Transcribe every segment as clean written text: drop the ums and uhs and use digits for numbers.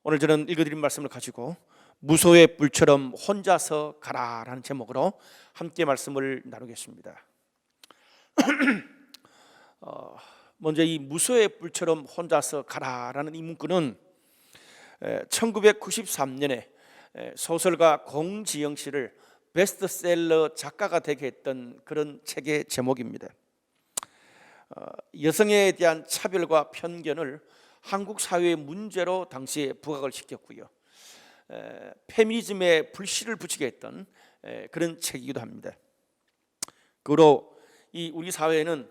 오늘 저는 읽어드린 말씀을 가지고 무소의 뿔처럼 혼자서 가라라는 제목으로 함께 말씀을 나누겠습니다. 먼저 이 무소의 뿔처럼 혼자서 가라라는 이 문구는 1993년에 소설가 공지영 씨를 베스트셀러 작가가 되게 했던 그런 책의 제목입니다. 여성에 대한 차별과 편견을 한국 사회의 문제로 당시에 부각을 시켰고요. 페미니즘에 불씨를 붙이게 했던 그런 책이기도 합니다. 그로 이 우리 사회는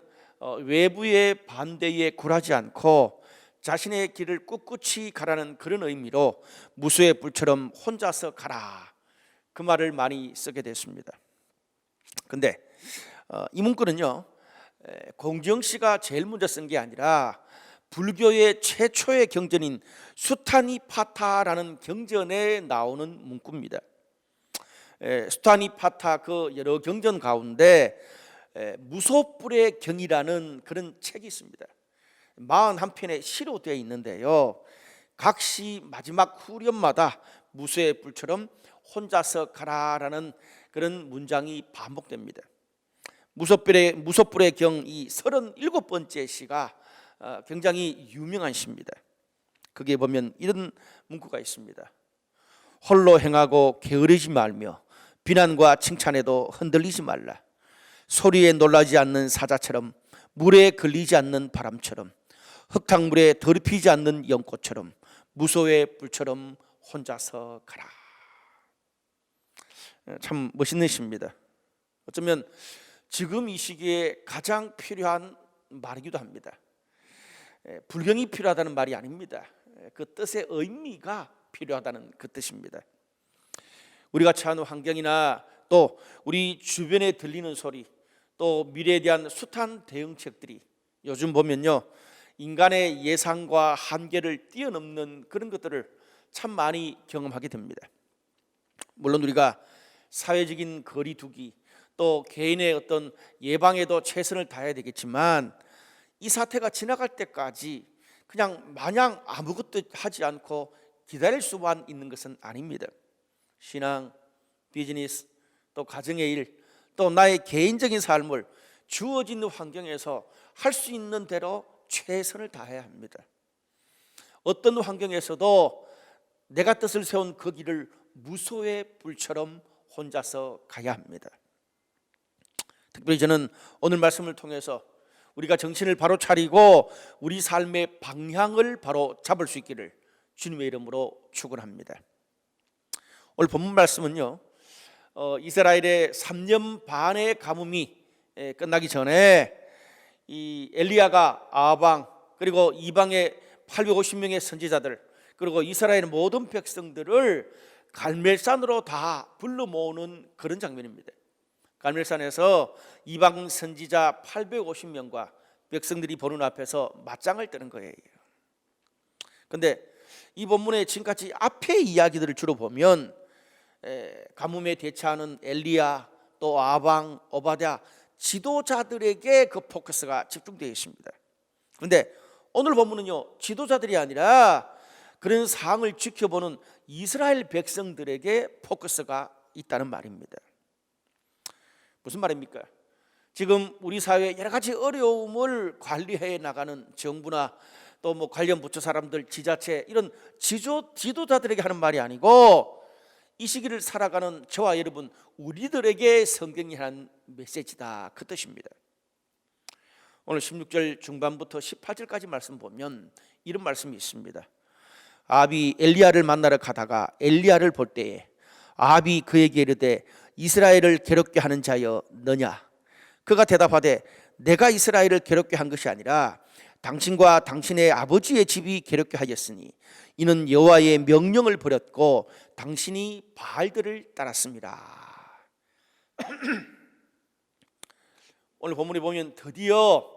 외부의 반대에 굴하지 않고 자신의 길을 꿋꿋이 가라는 그런 의미로 무소의 뿔처럼 혼자서 가라, 그 말을 많이 쓰게 됐습니다. 근데 이 문구는요, 공지영 씨가 제일 먼저 쓴 게 아니라 불교의 최초의 경전인 수타니파타라는 경전에 나오는 문구입니다. 수타니파타 그 여러 경전 가운데 무소뿔의 경이라는 그런 책이 있습니다. 41편의 시로 되어 있는데요, 각 시 마지막 후렴마다 무소의 뿔처럼 혼자서 가라라는 그런 문장이 반복됩니다. 무소뿔의 경 이 37번째 시가 굉장히 유명한 시입니다. 거기에 보면 이런 문구가 있습니다. 홀로 행하고 게으르지 말며 비난과 칭찬에도 흔들리지 말라. 소리에 놀라지 않는 사자처럼, 물에 걸리지 않는 바람처럼, 흙탕물에 더럽히지 않는 연꽃처럼, 무소의 뿔처럼 혼자서 가라. 참 멋있는 시입니다. 어쩌면 지금 이 시기에 가장 필요한 말이기도 합니다. 불경이 필요하다는 말이 아닙니다. 그 뜻의 의미가 필요하다는 그 뜻입니다. 우리가 처하는 환경이나 또 우리 주변에 들리는 소리, 또 미래에 대한 숱한 대응책들이 요즘 보면요, 인간의 예상과 한계를 뛰어넘는 그런 것들을 참 많이 경험하게 됩니다. 물론 우리가 사회적인 거리두기, 또 개인의 어떤 예방에도 최선을 다해야 되겠지만, 이 사태가 지나갈 때까지 그냥 마냥 아무것도 하지 않고 기다릴 수만 있는 것은 아닙니다. 신앙, 비즈니스, 또 가정의 일, 또 나의 개인적인 삶을 주어진 환경에서 할 수 있는 대로 최선을 다해야 합니다. 어떤 환경에서도 내가 뜻을 세운 그 길을 무소의 뿔처럼 혼자서 가야 합니다. 특별히 저는 오늘 말씀을 통해서 우리가 정신을 바로 차리고 우리 삶의 방향을 바로 잡을 수 있기를 주님의 이름으로 축원합니다. 오늘 본문 말씀은요, 이스라엘의 3년 반의 가뭄이 끝나기 전에 이 엘리야가 아방, 그리고 이방의 850명의 선지자들, 그리고 이스라엘의 모든 백성들을 갈멜산으로 다 불러 모으는 그런 장면입니다. 갈멜산에서 이방 선지자 850명과 백성들이 보는 앞에서 맞짱을 뜨는 거예요. 그런데 이 본문의 지금까지 앞의 이야기들을 주로 보면 가뭄에 대처하는 엘리야, 또 아방, 오바댜 지도자들에게 그 포커스가 집중되어 있습니다. 그런데 오늘 본문은요, 지도자들이 아니라 그런 상황을 지켜보는 이스라엘 백성들에게 포커스가 있다는 말입니다. 무슨 말입니까? 지금 우리 사회에 여러 가지 어려움을 관리해 나가는 정부나 또 뭐 관련 부처 사람들, 지자체, 이런 지도자들에게 하는 말이 아니고 이 시기를 살아가는 저와 여러분, 우리들에게 성경이 하는 메시지다, 그 뜻입니다. 오늘 16절 중반부터 18절까지 말씀 보면 이런 말씀이 있습니다. 아합이 엘리야를 만나러 가다가 엘리야를 볼 때에 아합이 그에게 이르되 이스라엘을 괴롭게 하는 자여 너냐? 그가 대답하되 내가 이스라엘을 괴롭게 한 것이 아니라 당신과 당신의 아버지의 집이 괴롭게 하였으니 이는 여호와의 명령을 버렸고 당신이 바알들을 따랐습니다. 오늘 본문에 보면 드디어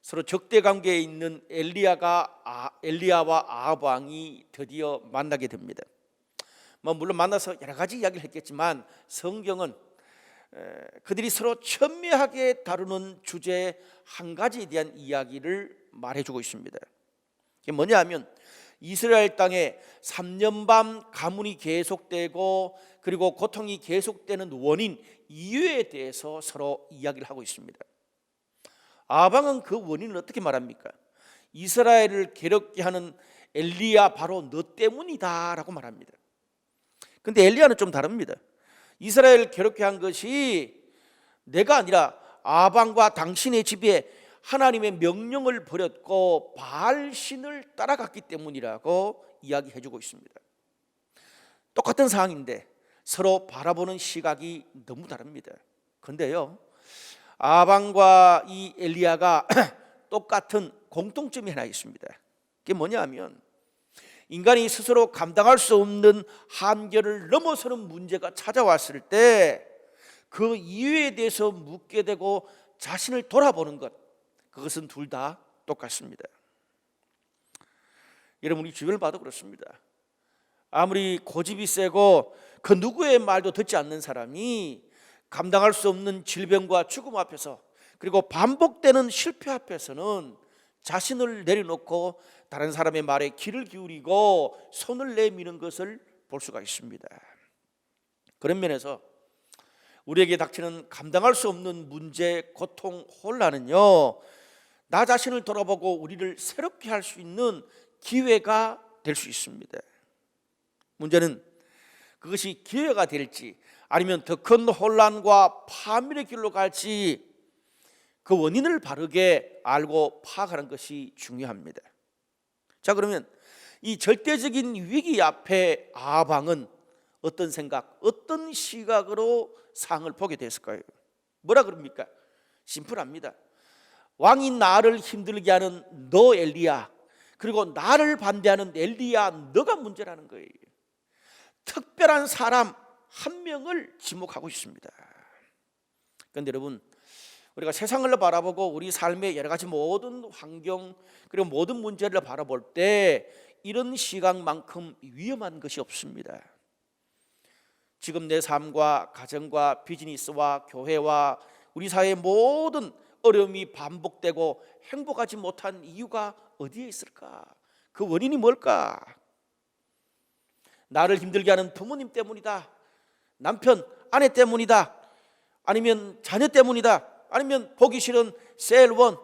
서로 적대 관계에 있는 엘리야와 아합 왕이 드디어 만나게 됩니다. 물론 만나서 여러 가지 이야기를 했겠지만 성경은 그들이 서로 첨예하게 다루는 주제 한 가지에 대한 이야기를 말해주고 있습니다. 그게 뭐냐 하면 이스라엘 땅에 3년 반 가뭄이 계속되고 그리고 고통이 계속되는 원인, 이유에 대해서 서로 이야기를 하고 있습니다. 아방은 그 원인을 어떻게 말합니까? 이스라엘을 괴롭게 하는 엘리야 바로 너 때문이다 라고 말합니다. 근데 엘리야는 좀 다릅니다. 이스라엘을 괴롭게 한 것이 내가 아니라 아방과 당신의 집에 하나님의 명령을 버렸고 바알신을 따라갔기 때문이라고 이야기해주고 있습니다. 똑같은 상황인데 서로 바라보는 시각이 너무 다릅니다. 그런데요, 아방과 이 엘리야가 똑같은 공통점이 하나 있습니다. 그게 뭐냐 하면 인간이 스스로 감당할 수 없는 한계를 넘어서는 문제가 찾아왔을 때 그 이유에 대해서 묻게 되고 자신을 돌아보는 것, 그것은 둘 다 똑같습니다. 여러분, 우리 주변을 봐도 그렇습니다. 아무리 고집이 세고 그 누구의 말도 듣지 않는 사람이 감당할 수 없는 질병과 죽음 앞에서 그리고 반복되는 실패 앞에서는 자신을 내려놓고 다른 사람의 말에 귀를 기울이고 손을 내미는 것을 볼 수가 있습니다. 그런 면에서 우리에게 닥치는 감당할 수 없는 문제, 고통, 혼란은요, 나 자신을 돌아보고 우리를 새롭게 할 수 있는 기회가 될 수 있습니다. 문제는 그것이 기회가 될지 아니면 더 큰 혼란과 파멸의 길로 갈지 그 원인을 바르게 알고 파악하는 것이 중요합니다. 자, 그러면 이 절대적인 위기 앞에 아방은 어떤 생각, 어떤 시각으로 상을 보게 됐을까요? 뭐라 그럽니까? 심플합니다. 왕이 나를 힘들게 하는 너 엘리야, 그리고 나를 반대하는 엘리야, 너가 문제라는 거예요. 특별한 사람 한 명을 지목하고 있습니다. 그런데 여러분, 우리가 세상을 바라보고 우리 삶의 여러 가지 모든 환경 그리고 모든 문제를 바라볼 때 이런 시각만큼 위험한 것이 없습니다. 지금 내 삶과 가정과 비즈니스와 교회와 우리 사회의 모든 어려움이 반복되고 행복하지 못한 이유가 어디에 있을까? 그 원인이 뭘까? 나를 힘들게 하는 부모님 때문이다, 남편, 아내 때문이다, 아니면 자녀 때문이다, 아니면 보기 싫은 셀원,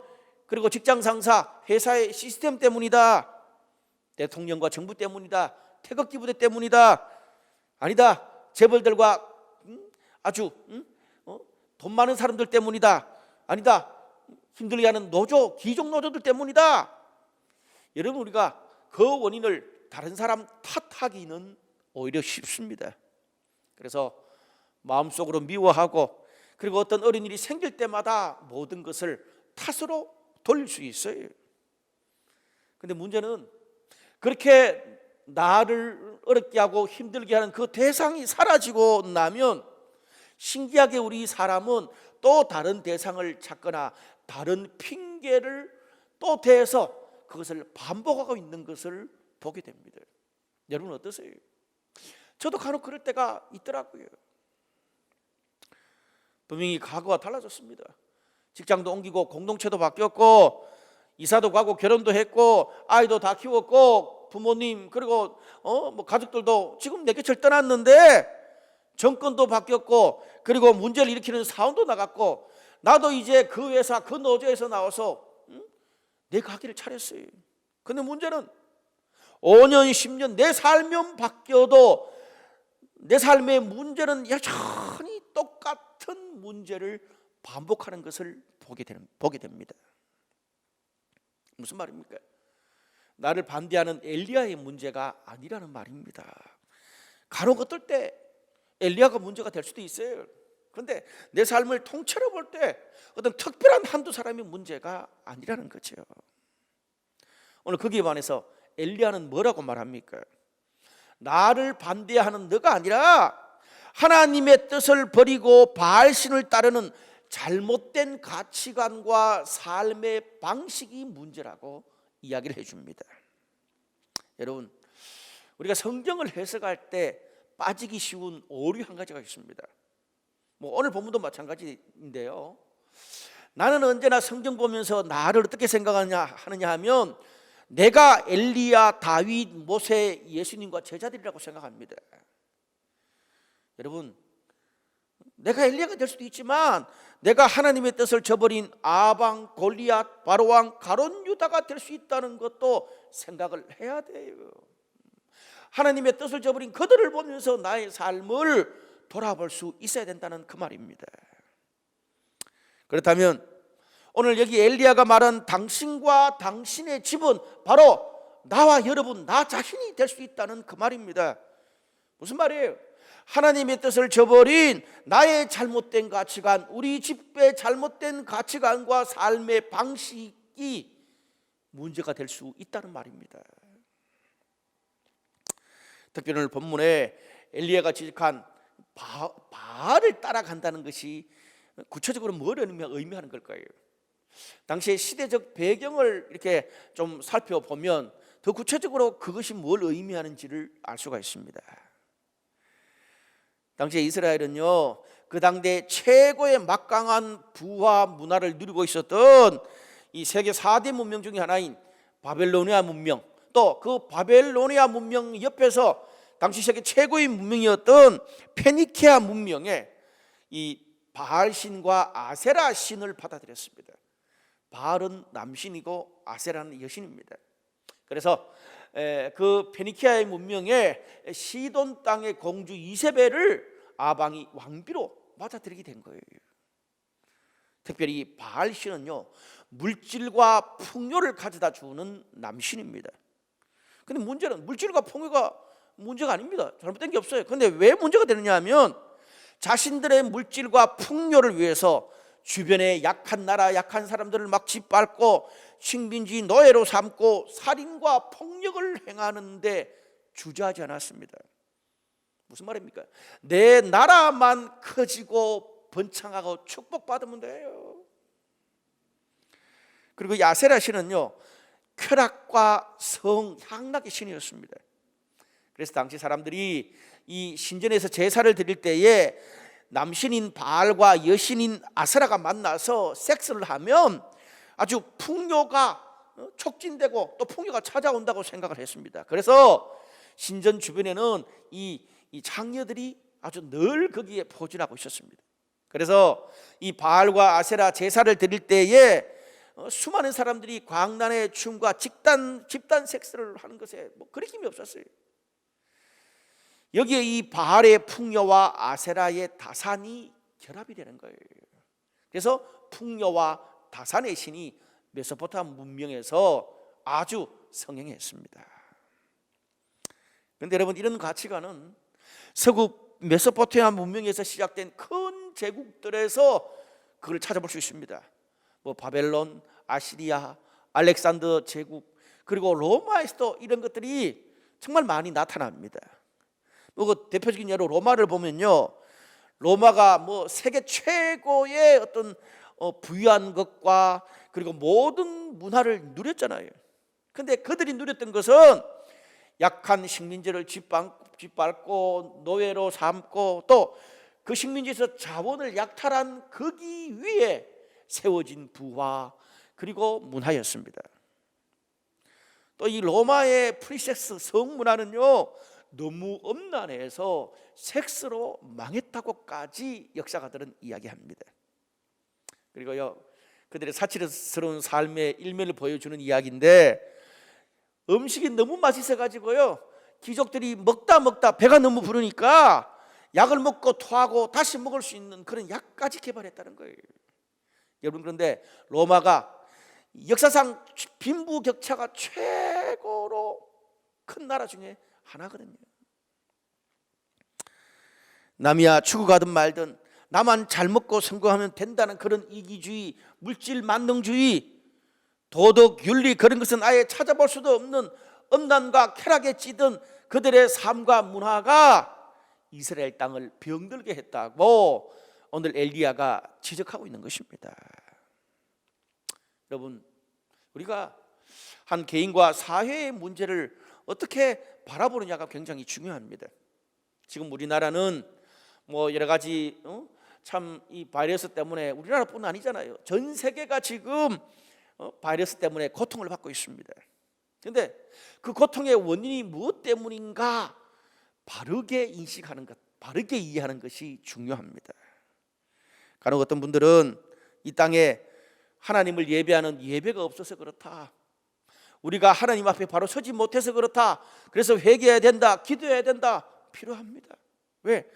그리고 직장 상사, 회사의 시스템 때문이다, 대통령과 정부 때문이다, 태극기 부대 때문이다, 아니다, 재벌들과 아주 돈 많은 사람들 때문이다, 아니다, 힘들게 하는 노조, 귀족 노조들 때문이다. 여러분, 우리가 그 원인을 다른 사람 탓하기는 오히려 쉽습니다. 그래서 마음속으로 미워하고 그리고 어떤 어려운 일이 생길 때마다 모든 것을 탓으로 돌릴 수 있어요. 그런데 문제는 그렇게 나를 어렵게 하고 힘들게 하는 그 대상이 사라지고 나면 신기하게 우리 사람은 또 다른 대상을 찾거나 다른 핑계를 또 대서 그것을 반복하고 있는 것을 보게 됩니다. 여러분 어떠세요? 저도 간혹 그럴 때가 있더라고요. 분명히 과거와 달라졌습니다. 직장도 옮기고 공동체도 바뀌었고 이사도 가고 결혼도 했고 아이도 다 키웠고 부모님 그리고 가족들도 지금 내 곁을 떠났는데 정권도 바뀌었고 그리고 문제를 일으키는 사원도 나갔고 나도 이제 그 회사 그 노조에서 나와서 내 가게를 차렸어요. 근데 문제는 5년 10년 내 삶은 바뀌어도 내 삶의 문제는 여전히 똑같은 문제를 반복하는 것을 보게 됩니다. 무슨 말입니까? 나를 반대하는 엘리야의 문제가 아니라는 말입니다. 간혹 어떨 때 엘리야가 문제가 될 수도 있어요. 그런데 내 삶을 통째로 볼 때 어떤 특별한 한두 사람이 문제가 아니라는 거죠. 오늘 거기에 반해서 엘리야는 뭐라고 말합니까? 나를 반대하는 너가 아니라 하나님의 뜻을 버리고 바알신을 따르는 잘못된 가치관과 삶의 방식이 문제라고 이야기를 해줍니다. 여러분, 우리가 성경을 해석할 때 빠지기 쉬운 오류 한 가지가 있습니다. 오늘 본문도 마찬가지인데요. 나는 언제나 성경 보면서 나를 어떻게 생각하느냐 하면 내가 엘리야, 다윗, 모세, 예수님과 제자들이라고 생각합니다. 여러분, 내가 엘리야가 될 수도 있지만 내가 하나님의 뜻을 저버린 아방, 골리앗, 바로왕, 가론 유다가 될 수 있다는 것도 생각을 해야 돼요. 하나님의 뜻을 저버린 그들을 보면서 나의 삶을 돌아볼 수 있어야 된다는 그 말입니다. 그렇다면 오늘 여기 엘리야가 말한 당신과 당신의 집은 바로 나와 여러분, 나 자신이 될 수 있다는 그 말입니다. 무슨 말이에요? 하나님의 뜻을 저버린 나의 잘못된 가치관, 우리 집의 잘못된 가치관과 삶의 방식이 문제가 될 수 있다는 말입니다. 특별히 오늘 본문에 엘리야가 지적한 바알을 따라간다는 것이 구체적으로 뭘 의미하는 걸까요? 당시의 시대적 배경을 이렇게 좀 살펴보면 더 구체적으로 그것이 뭘 의미하는지를 알 수가 있습니다. 당시에 이스라엘은요, 그 당대 최고의 막강한 부와 문화를 누리고 있었던 이 세계 4대 문명 중에 하나인 바벨로니아 문명, 또 그 바벨로니아 문명 옆에서 당시 세계 최고의 문명이었던 페니키아 문명에 이 바알 신과 아세라 신을 받아들였습니다. 바알은 남신이고 아세라는 여신입니다. 그래서 그 페니키아의 문명에 시돈 땅의 공주 이세벨을 아방이 왕비로 맞아들이게 된 거예요. 특별히 바알 신은요, 물질과 풍요를 가져다 주는 남신입니다. 근데 문제는 물질과 풍요가 문제가 아닙니다. 잘못된 게 없어요. 근데 왜 문제가 되느냐 하면 자신들의 물질과 풍요를 위해서 주변의 약한 나라, 약한 사람들을 막 짓밟고 식민지 노예로 삼고 살인과 폭력을 행하는데 주저하지 않았습니다. 무슨 말입니까? 내 나라만 커지고 번창하고 축복받으면 돼요. 그리고 야세라 신은요, 쾌락과 성, 향락의 신이었습니다. 그래서 당시 사람들이 이 신전에서 제사를 드릴 때에 남신인 바알과 여신인 아세라가 만나서 섹스를 하면 아주 풍요가 촉진되고 또 풍요가 찾아온다고 생각을 했습니다. 그래서 신전 주변에는 이 장녀들이 아주 늘 거기에 포진하고 있었습니다. 그래서 이 바알과 아세라 제사를 드릴 때에 수많은 사람들이 광란의 춤과 집단 섹스를 하는 것에 그리 힘이 없었어요. 여기에 이 바알의 풍요와 아세라의 다산이 결합이 되는 거예요. 그래서 풍요와 다산의 신이 메소포타미아 문명에서 아주 성행했습니다. 그런데 여러분, 이런 가치관은 서구 메소포타미아 문명에서 시작된 큰 제국들에서 그걸 찾아볼 수 있습니다. 바벨론, 아시리아, 알렉산더 제국, 그리고 로마에서도 이런 것들이 정말 많이 나타납니다. 그 대표적인 예로 로마를 보면요, 로마가 세계 최고의 어떤 부유한 것과 그리고 모든 문화를 누렸잖아요. 근데 그들이 누렸던 것은 약한 식민지를 짓밟고 노예로 삼고 또 그 식민지에서 자원을 약탈한 거기 위에 세워진 부와 그리고 문화였습니다. 또 이 로마의 프리섹스 성문화는요, 너무 엄난해서 섹스로 망했다고까지 역사가들은 이야기합니다. 그리고요, 그들의 사치스러운 삶의 일면을 보여주는 이야기인데, 음식이 너무 맛있어가지고요, 귀족들이 먹다 배가 너무 부르니까 약을 먹고 토하고 다시 먹을 수 있는 그런 약까지 개발했다는 거예요. 여러분, 그런데 로마가 역사상 빈부격차가 최고로 큰 나라 중에 하나거든요. 남이야 추구하든 말든 나만 잘 먹고 성공하면 된다는 그런 이기주의, 물질 만능주의, 도덕, 윤리, 그런 것은 아예 찾아볼 수도 없는 음란과 쾌락에 찌든 그들의 삶과 문화가 이스라엘 땅을 병들게 했다고 오늘 엘리야가 지적하고 있는 것입니다. 여러분, 우리가 한 개인과 사회의 문제를 어떻게 바라보느냐가 굉장히 중요합니다. 지금 우리나라는 여러 가지 참 이 바이러스 때문에 우리나라뿐 아니잖아요. 전 세계가 지금 바이러스 때문에 고통을 받고 있습니다. 근데 그 고통의 원인이 무엇 때문인가 바르게 인식하는 것, 바르게 이해하는 것이 중요합니다. 간혹 어떤 분들은 이 땅에 하나님을 예배하는 예배가 없어서 그렇다, 우리가 하나님 앞에 바로 서지 못해서 그렇다, 그래서 회개해야 된다, 기도해야 된다, 필요합니다. 왜?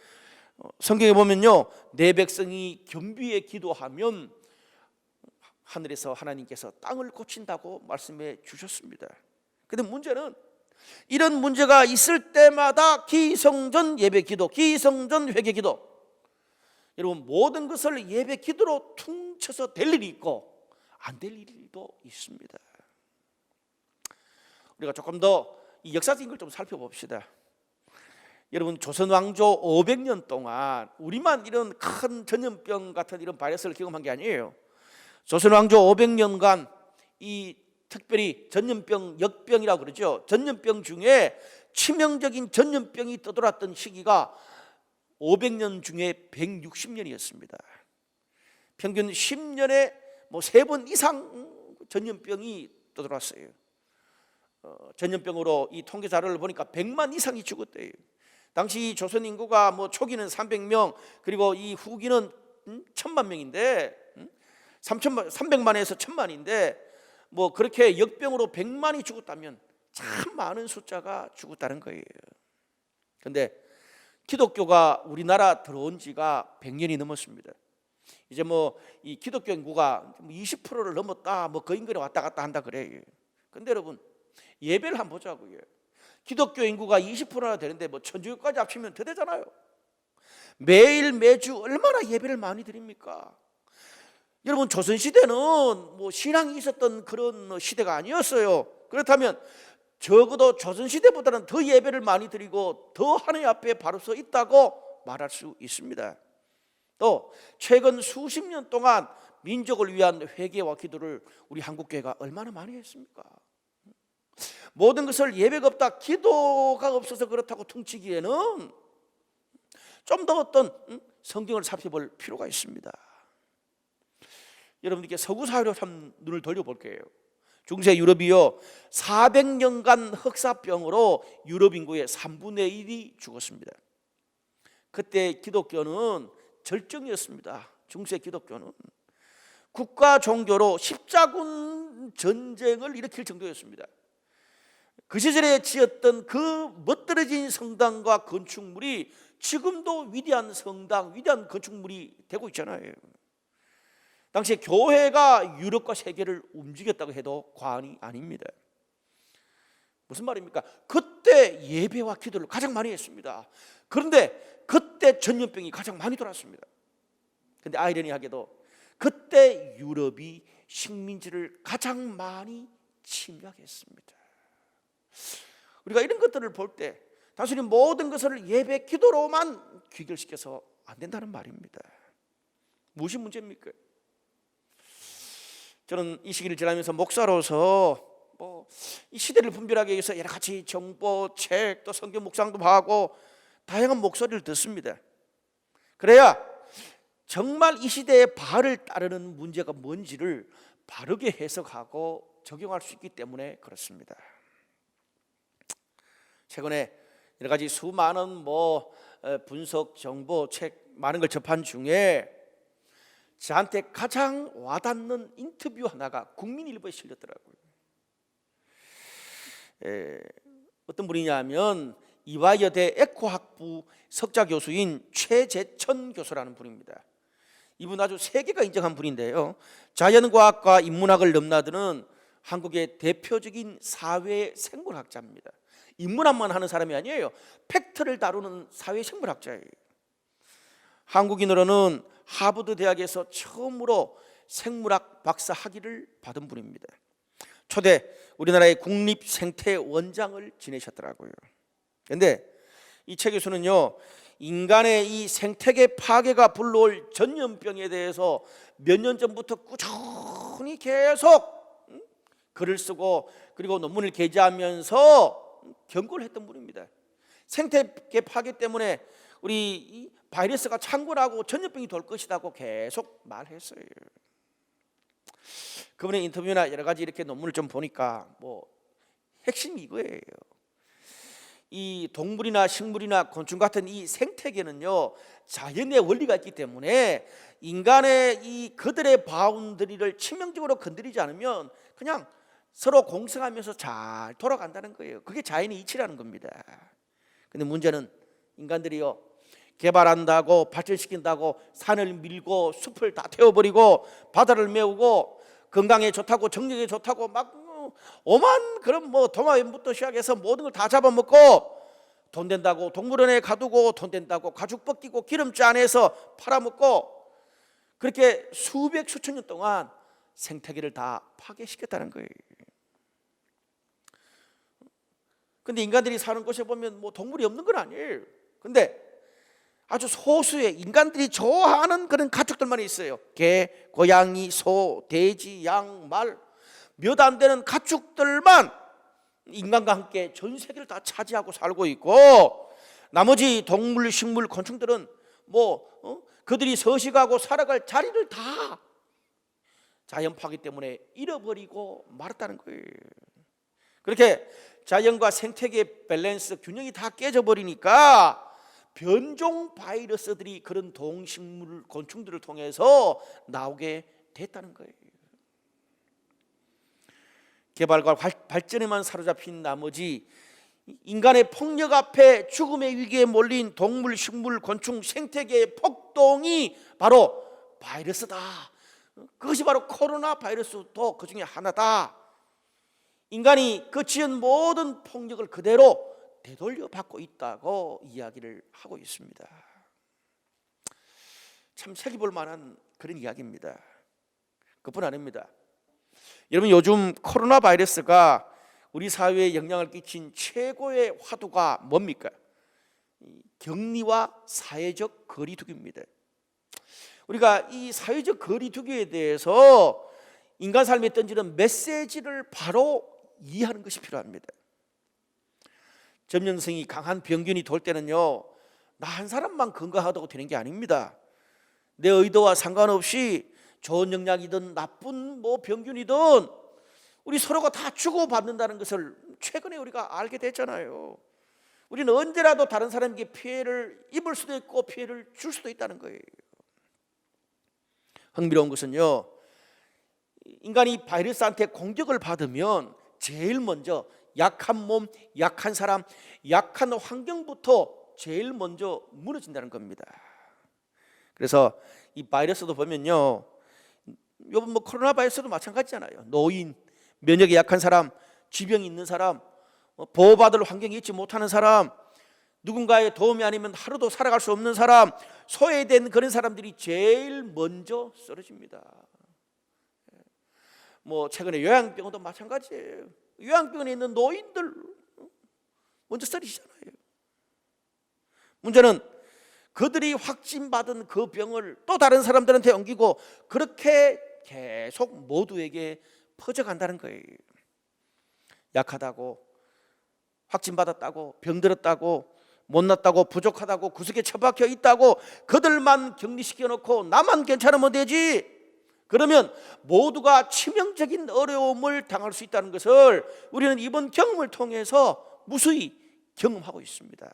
성경에 보면요, 내 백성이 겸비에 기도하면 하늘에서 하나님께서 땅을 고친다고 말씀해 주셨습니다. 근데 문제는 이런 문제가 있을 때마다 기성전 예배 기도, 기성전 회개 기도, 여러분 모든 것을 예배 기도로 퉁쳐서 될 일이 있고 안 될 일도 있습니다. 우리가 조금 더 이 역사적인 걸 좀 살펴봅시다. 여러분 조선 왕조 500년 동안 우리만 이런 큰 전염병 같은 이런 바이러스를 경험한 게 아니에요. 조선 왕조 500년간 이 특별히 전염병, 역병이라고 그러죠. 전염병 중에 치명적인 전염병이 떠돌았던 시기가 500년 중에 160년이었습니다. 평균 10년에 뭐 3번 이상 전염병이 떠돌았어요. 전염병으로 이 통계 자료를 보니까 100만 이상이 죽었대요. 당시 조선 인구가 뭐 초기는 300명, 그리고 이 후기는 1000만 명인데 300만에서 1000만인데 뭐 그렇게 역병으로 100만이 죽었다면 참 많은 숫자가 죽었다는 거예요. 그런데 기독교가 우리나라 들어온 지가 100년이 넘었습니다. 이제 뭐 이 기독교 인구가 20%를 넘었다, 뭐 그 인근에 왔다 갔다 한다 그래요. 근데 여러분 예배를 한번 보자고요. 기독교 인구가 20%나 되는데 뭐 천주교까지 합치면 더 되잖아요. 매일 매주 얼마나 예배를 많이 드립니까? 여러분 조선시대는 뭐 신앙이 있었던 그런 시대가 아니었어요. 그렇다면 적어도 조선시대보다는 더 예배를 많이 드리고 더 하나님 앞에 바로 서 있다고 말할 수 있습니다. 또 최근 수십 년 동안 민족을 위한 회개와 기도를 우리 한국교회가 얼마나 많이 했습니까? 모든 것을 예배가 없다, 기도가 없어서 그렇다고 퉁치기에는 좀 더 어떤 성경을 살펴볼 필요가 있습니다. 여러분들께 서구 사회로 참 눈을 돌려볼게요. 중세 유럽이요 400년간 흑사병으로 유럽 인구의 3분의 1이 죽었습니다. 그때 기독교는 절정이었습니다. 중세 기독교는 국가 종교로 십자군 전쟁을 일으킬 정도였습니다. 그 시절에 지었던 그 멋들어진 성당과 건축물이 지금도 위대한 성당, 위대한 건축물이 되고 있잖아요. 당시에 교회가 유럽과 세계를 움직였다고 해도 과언이 아닙니다. 무슨 말입니까? 그때 예배와 기도를 가장 많이 했습니다. 그런데 그때 전염병이 가장 많이 돌았습니다. 그런데 아이러니하게도 그때 유럽이 식민지를 가장 많이 침략했습니다. 우리가 이런 것들을 볼 때 단순히 모든 것을 예배 기도로만 귀결시켜서 안 된다는 말입니다. 무엇이 문제입니까? 저는 이 시기를 지나면서 목사로서 이 시대를 분별하기 위해서 여러 가지 정보, 책, 또 성경 묵상도 하고 다양한 목소리를 듣습니다. 그래야 정말 이 시대의 바를 따르는 문제가 뭔지를 바르게 해석하고 적용할 수 있기 때문에 그렇습니다. 최근에 여러 가지 수많은 분석, 정보, 책 많은 걸 접한 중에 저한테 가장 와닿는 인터뷰 하나가 국민일보에 실렸더라고요. 어떤 분이냐면 이화여대 에코학부 석좌 교수인 최재천 교수라는 분입니다. 이분 아주 세계가 인정한 분인데요, 자연과학과 인문학을 넘나드는 한국의 대표적인 사회 생물학자입니다. 인문학만 하는 사람이 아니에요. 팩트를 다루는 사회 생물학자예요. 한국인으로는 하버드 대학에서 처음으로 생물학 박사 학위를 받은 분입니다. 초대 우리나라의 국립생태원장을 지내셨더라고요. 그런데 이 최 교수는요, 인간의 이 생태계 파괴가 불러올 전염병에 대해서 몇 년 전부터 꾸준히 계속 글을 쓰고 그리고 논문을 게재하면서 경고를 했던 분입니다. 생태계 파괴 때문에 우리 이 바이러스가 창궐하고 전염병이 돌 것이라고 계속 말했어요. 그분의 인터뷰나 여러 가지 이렇게 논문을 좀 보니까 핵심이 이거예요. 이 동물이나 식물이나 곤충 같은 이 생태계는요, 자연의 원리가 있기 때문에 인간의 이 그들의 바운더리를 치명적으로 건드리지 않으면 그냥 서로 공생하면서 잘 돌아간다는 거예요. 그게 자연의 이치라는 겁니다. 근데 문제는 인간들이요, 개발한다고 발전시킨다고 산을 밀고 숲을 다 태워버리고 바다를 메우고 건강에 좋다고 정력에 좋다고 막 오만 그런 뭐 도마뱀부터 시작해서 모든 걸 다 잡아먹고, 돈 된다고 동물원에 가두고, 돈 된다고 가죽 벗기고 기름째 안에서 팔아먹고, 그렇게 수백 수천 년 동안 생태계를 다 파괴시켰다는 거예요. 근데 인간들이 사는 곳에 보면 뭐 동물이 없는 건 아니에요. 근데 아주 소수의 인간들이 좋아하는 그런 가축들만 있어요. 개, 고양이, 소, 돼지, 양, 말, 몇 안 되는 가축들만 인간과 함께 전 세계를 다 차지하고 살고 있고, 나머지 동물, 식물, 곤충들은 그들이 서식하고 살아갈 자리를 다 자연 파괴 때문에 잃어버리고 말았다는 거예요. 그렇게 자연과 생태계 밸런스 균형이 다 깨져버리니까 변종 바이러스들이 그런 동식물, 곤충들을 통해서 나오게 됐다는 거예요. 개발과 발전에만 사로잡힌 나머지 인간의 폭력 앞에 죽음의 위기에 몰린 동물, 식물, 곤충, 생태계의 폭동이 바로 바이러스다. 그것이 바로 코로나 바이러스도 그 중에 하나다. 인간이 그 지은 모든 폭력을 그대로 되돌려 받고 있다고 이야기를 하고 있습니다. 참 새겨볼 만한 그런 이야기입니다. 그뿐 아닙니다. 여러분, 요즘 코로나 바이러스가 우리 사회에 영향을 끼친 최고의 화두가 뭡니까? 격리와 사회적 거리두기입니다. 우리가 이 사회적 거리두기에 대해서 인간 삶에 던지는 메시지를 바로 이해하는 것이 필요합니다. 점령성이 강한 병균이 돌 때는요, 나 한 사람만 건강하다고 되는 게 아닙니다. 내 의도와 상관없이 좋은 영양이든 나쁜 병균이든 우리 서로가 다 주고받는다는 것을 최근에 우리가 알게 됐잖아요. 우리는 언제라도 다른 사람에게 피해를 입을 수도 있고 피해를 줄 수도 있다는 거예요. 흥미로운 것은요, 인간이 바이러스한테 공격을 받으면 제일 먼저 약한 몸, 약한 사람, 약한 환경부터 제일 먼저 무너진다는 겁니다. 그래서 이 바이러스도 보면요, 요번 코로나 바이러스도 마찬가지잖아요. 노인, 면역이 약한 사람, 지병이 있는 사람, 보호받을 환경이 있지 못하는 사람, 누군가의 도움이 아니면 하루도 살아갈 수 없는 사람, 소외된 그런 사람들이 제일 먼저 쓰러집니다. 최근에 요양병원도 마찬가지예요. 요양병원에 있는 노인들 먼저 쓰러지잖아요. 문제는 그들이 확진받은 그 병을 또 다른 사람들한테 옮기고 그렇게 계속 모두에게 퍼져간다는 거예요. 약하다고, 확진받았다고, 병들었다고, 못났다고, 부족하다고, 구석에 처박혀 있다고 그들만 격리시켜 놓고 나만 괜찮으면 되지, 그러면 모두가 치명적인 어려움을 당할 수 있다는 것을 우리는 이번 경험을 통해서 무수히 경험하고 있습니다.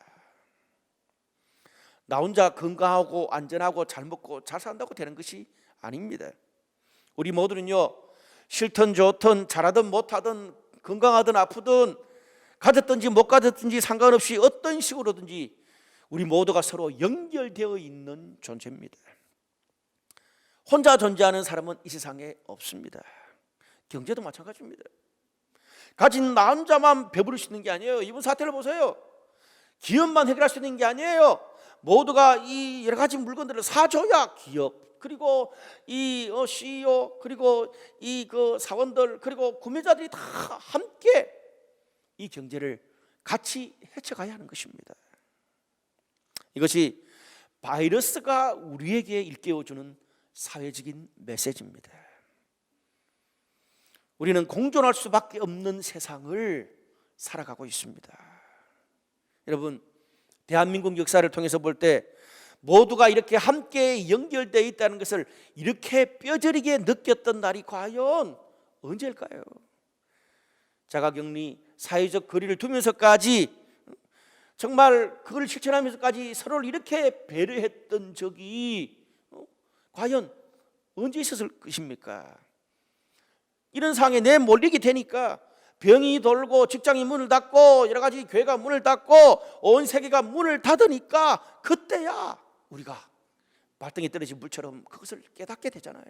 나 혼자 건강하고 안전하고 잘 먹고 잘 산다고 되는 것이 아닙니다. 우리 모두는요, 싫든 좋든 잘하든 못하든 건강하든 아프든 가졌든지 못 가졌든지 상관없이 어떤 식으로든지 우리 모두가 서로 연결되어 있는 존재입니다. 혼자 존재하는 사람은 이 세상에 없습니다. 경제도 마찬가지입니다. 가진 나 혼자만 배부를 수 있는 게 아니에요. 이번 사태를 보세요. 기업만 해결할 수 있는 게 아니에요. 모두가 이 여러 가지 물건들을 사줘야 기업, 그리고 이 CEO, 그리고 이 사원들, 그리고 구매자들이 다 함께 이 경제를 같이 헤쳐가야 하는 것입니다. 이것이 바이러스가 우리에게 일깨워주는 사회적인 메시지입니다. 우리는 공존할 수밖에 없는 세상을 살아가고 있습니다. 여러분, 대한민국 역사를 통해서 볼 때 모두가 이렇게 함께 연결되어 있다는 것을 이렇게 뼈저리게 느꼈던 날이 과연 언제일까요? 자가격리, 사회적 거리를 두면서까지 정말 그걸 실천하면서까지 서로를 이렇게 배려했던 적이 과연 언제 있었을 것입니까? 이런 상황에 내몰리게 되니까 병이 돌고 직장이 문을 닫고 여러 가지 교회가 문을 닫고 온 세계가 문을 닫으니까 그때야 우리가 발등에 떨어진 물처럼 그것을 깨닫게 되잖아요.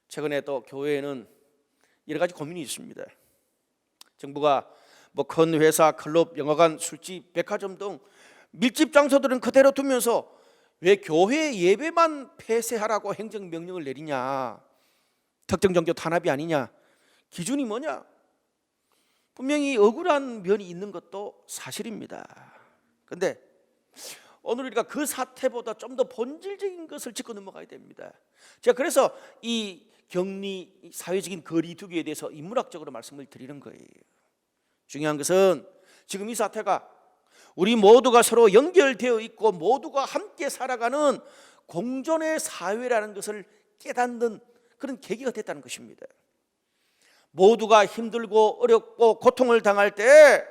최근에 또 교회에는 여러 가지 고민이 있습니다. 정부가 큰 회사, 클럽, 영화관, 술집, 백화점 등 밀집 장소들은 그대로 두면서 왜 교회 예배만 폐쇄하라고 행정명령을 내리냐? 특정 종교 탄압이 아니냐? 기준이 뭐냐? 분명히 억울한 면이 있는 것도 사실입니다. 그런데 오늘 우리가 그 사태보다 좀 더 본질적인 것을 짚고 넘어가야 됩니다. 제가 그래서 이 격리, 사회적인 거리 두기에 대해서 인문학적으로 말씀을 드리는 거예요. 중요한 것은 지금 이 사태가 우리 모두가 서로 연결되어 있고 모두가 함께 살아가는 공존의 사회라는 것을 깨닫는 그런 계기가 됐다는 것입니다. 모두가 힘들고 어렵고 고통을 당할 때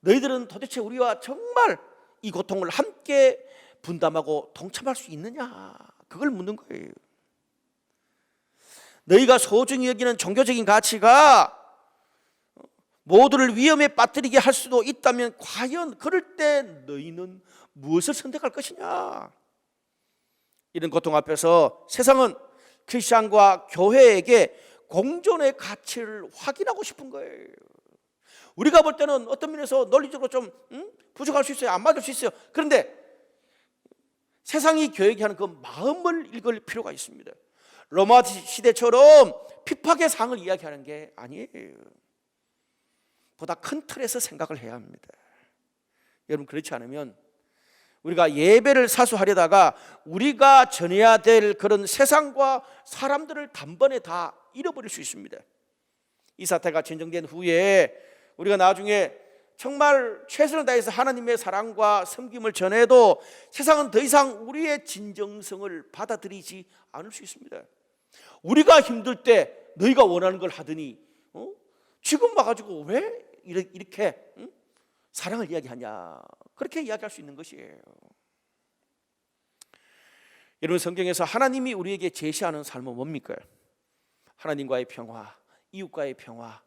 너희들은 도대체 우리와 정말 이 고통을 함께 분담하고 동참할 수 있느냐? 그걸 묻는 거예요. 너희가 소중히 여기는 종교적인 가치가 모두를 위험에 빠뜨리게 할 수도 있다면 과연 그럴 때 너희는 무엇을 선택할 것이냐? 이런 고통 앞에서 세상은 크리스천과 교회에게 공존의 가치를 확인하고 싶은 거예요. 우리가 볼 때는 어떤 면에서 논리적으로 좀 부족할 수 있어요. 안 맞을 수 있어요. 그런데 세상이 교회에게 하는 그 마음을 읽을 필요가 있습니다. 로마 시대처럼 핍박의 상을 이야기하는 게 아니에요. 보다 큰 틀에서 생각을 해야 합니다. 여러분, 그렇지 않으면 우리가 예배를 사수하려다가 우리가 전해야 될 그런 세상과 사람들을 단번에 다 잃어버릴 수 있습니다. 이 사태가 진정된 후에 우리가 나중에 정말 최선을 다해서 하나님의 사랑과 섬김을 전해도 세상은 더 이상 우리의 진정성을 받아들이지 않을 수 있습니다. 우리가 힘들 때 너희가 원하는 걸 하더니 지금 와가지고 왜 이렇게 사랑을 이야기하냐, 그렇게 이야기할 수 있는 것이에요. 여러분, 성경에서 하나님이 우리에게 제시하는 삶은 뭡니까? 하나님과의 평화, 이웃과의 평화,